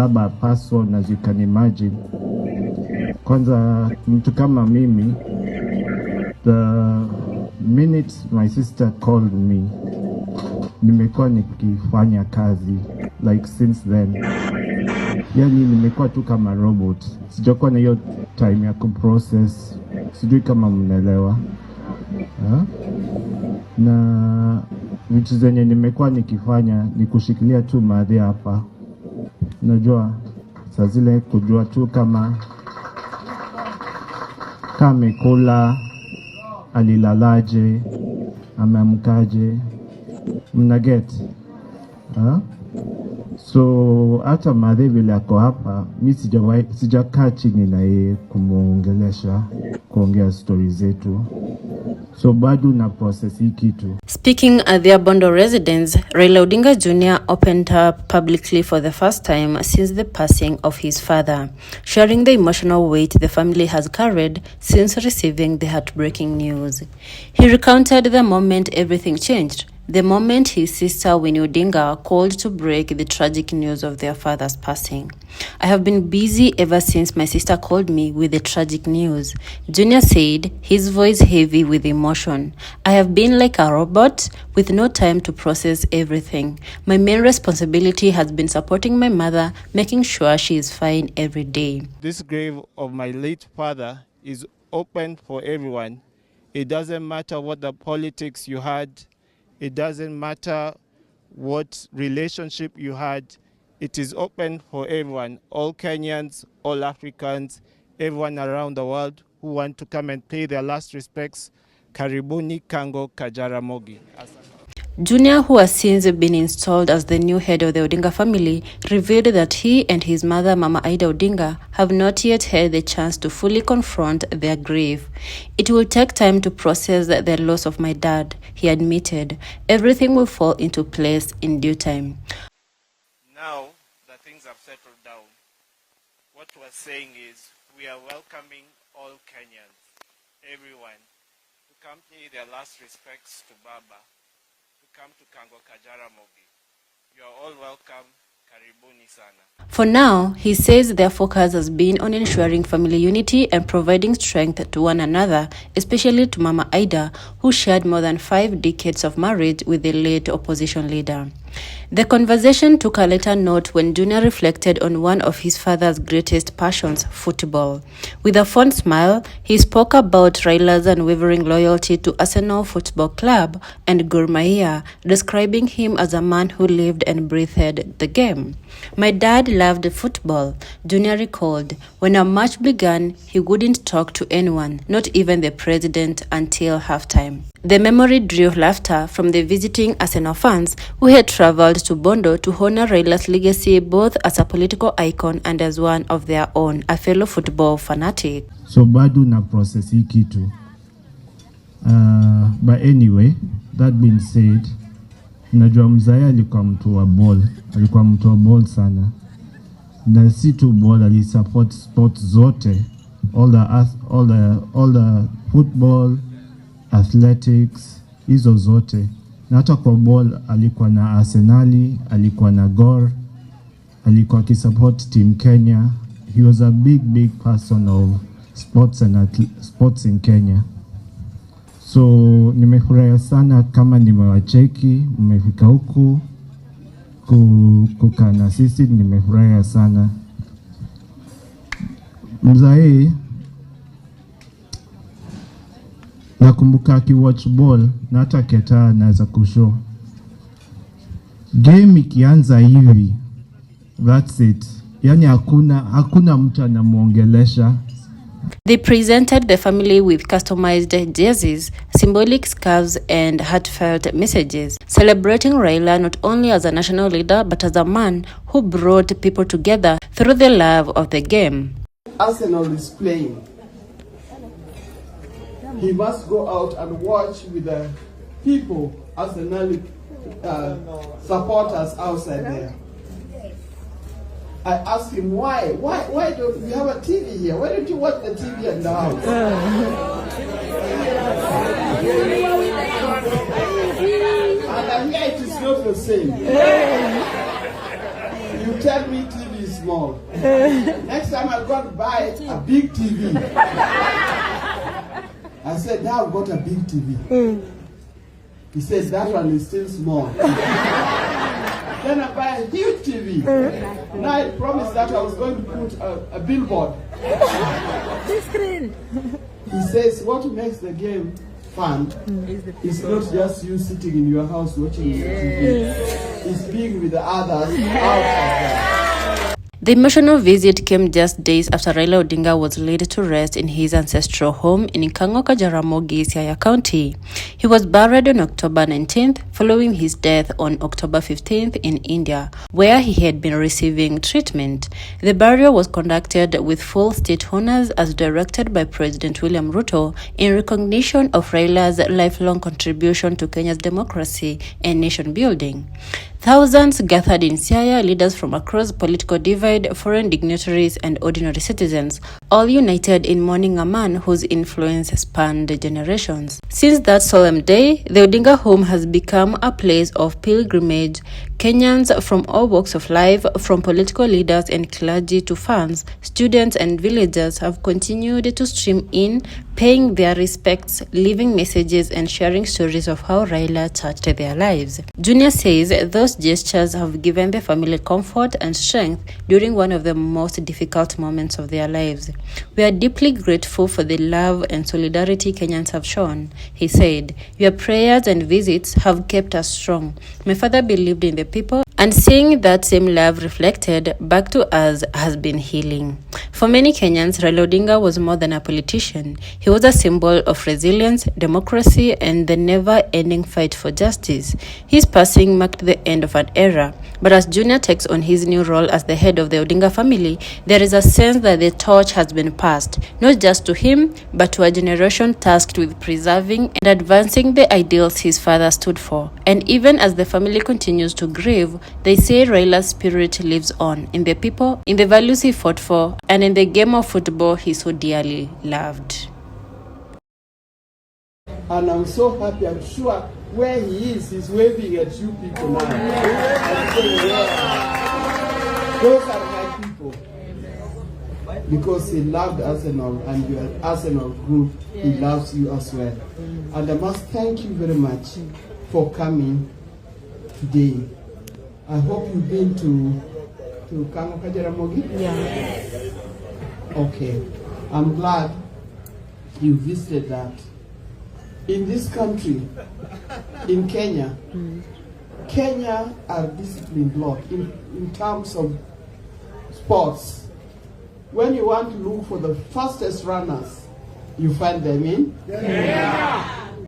baba person, as you can imagine. Kwanza mtu kama mimi, the minute my sister called me, nimekuwa nikifanya kazi like since then. Yani nimekuwa tu kama robot. Sijakuwa na hiyo time ya kuprocess. Sijui kama mnaelewa. Na vitu zenye nimekuwa nikifanya ni kushikilia tu madhi hapa. Unajua saa zile kujua tu kama amekula, alilalaje, ameamkaje, mnaget. So hata madhe vile ako hapa, mi sijakaa chini na yeye kumuongelesha, kuongea stories zetu. So bado na process hii kitu. Speaking at their Bondo residence, Raila Odinga Jr. opened up publicly for the first time since the passing of his father, sharing the emotional weight the family has carried since receiving the heartbreaking news. He recounted the moment everything changed, the moment his sister Winnie Odinga called to break the tragic news of their father's passing. I have been busy ever since my sister called me with the tragic news, Junior said, his voice heavy with emotion. I have been like a robot with no time to process everything. My main responsibility has been supporting my mother, making sure she is fine every day. This grave of my late father is open for everyone. It doesn't matter what the politics you had. It doesn't matter what relationship you had. It is open for everyone, all Kenyans, all Africans, everyone around the world who want to come and pay their last respects. Karibuni Kango Kajaramogi. Junior, who has since been installed as the new head of the Odinga family, revealed that he and his mother, Mama Ida Odinga, have not yet had the chance to fully confront their grief. It will take time to process the loss of my dad, he admitted. Everything will fall into place in due time. Now that things have settled down, what we're saying is we are welcoming all Kenyans, everyone, to come pay their last respects to Baba. Come to Kango Kajaramogi. You are all welcome. Karibuni sana. For now, he says their focus has been on ensuring family unity and providing strength to one another, especially to Mama Ida, who shared more than 5 decades of marriage with the late opposition leader. The conversation took a later note when Junior reflected on one of his father's greatest passions, football. With a fond smile, he spoke about Raila'S unwavering loyalty to Arsenal Football Club and Gor Mahia, describing him as a man who lived and breathed the game. My dad loved football, Junior recalled. When a match began, he wouldn't talk to anyone, not even the president, until halftime. The memory drew laughter from the visiting Arsenal fans who had traveled to Bondo to honor Raila'S legacy both as a political icon and as one of their own, a fellow football fanatic. So bado na process hii kitu. But anyway, that being said, najua mzaya alikuwa mtu wa ball sana. Na si tu ball, ali support sports zote, all the football, athletics, hizo zote. Na hata kwa ball alikuwa na Arsenali, alikuwa na Gor, alikuwa kisupport team Kenya. He was a big person of sports in Kenya. So nimefurahia sana kama nimewacheki, mmefika huku kukaa na sisi, nimefurahia sana. Mzae nakumbuka akiwatch ball na hata keta naweza kushow. Game ikianza hivi, that's it. Yani hakuna mtu anamuongelesha. They presented the family with customized jerseys, symbolic scarves, and heartfelt messages, celebrating Raila not only as a national leader but as a man who brought people together through the love of the game. Arsenal is playing. He must go out and watch with the people, Arsenal supporters outside there. I asked him why don't we have a TV here? Why don't you watch the TV in the house? And here it is not the same. You tell me TV is small. Next time I got to buy a big TV. I said, now I've got a big TV. He said, that one is still small. Then I buy a huge TV. Now I promised that I was going to put a billboard. Big screen. He says, what makes the game fun is not just you sitting in your house watching the TV. It's being with the others outside. The emotional visit came just days after Raila Odinga was laid to rest in his ancestral home in Kangoka, Jaramogi, Siaya County. He was buried on October 19th, following his death on October 15th in India, where he had been receiving treatment. The burial was conducted with full state honors as directed by President William Ruto in recognition of Raila'S lifelong contribution to Kenya's democracy and nation building. Thousands gathered in Siaya, leaders from across political divide, foreign dignitaries, and ordinary citizens, all united in mourning a man whose influence spanned generations. Since that solemn day, the Odinga home has become a place of pilgrimage. Kenyans from all walks of life, from political leaders and clergy to fans, students and villagers have continued to stream in, paying their respects, leaving messages and sharing stories of how Raila touched their lives. Junior says those gestures have given the family comfort and strength during one of the most difficult moments of their lives. We are deeply grateful for the love and solidarity Kenyans have shown. He said, your prayers and visits have kept us strong. My father believed in the people, and seeing that same love reflected back to us has been healing. For many Kenyans, Raila Odinga was more than a politician. He was a symbol of resilience, democracy, and the never-ending fight for justice. His passing marked the end of an era. But as Junior takes on his new role as the head of the Odinga family, there is a sense that the torch has been passed, not just to him, but to a generation tasked with preserving and advancing the ideals his father stood for. And even as the family continues to grieve, they say Raila's spirit lives on in the people, in the values he fought for, and in the game of football he so dearly loved. And I'm so happy, I'm sure where he is, he's waving at you people now. I'm saying, yeah. Those are my people. Because he loved Arsenal, and your Arsenal group, he loves you as well. And I must thank you very much for coming today. I hope you've been to Kangoka Jaramogi? Yeah. Okay. I'm glad you visited that. In this country, in Kenya, Kenya are disciplined lot in terms of sports. When you want to look for the fastest runners, you find them in? Yeah.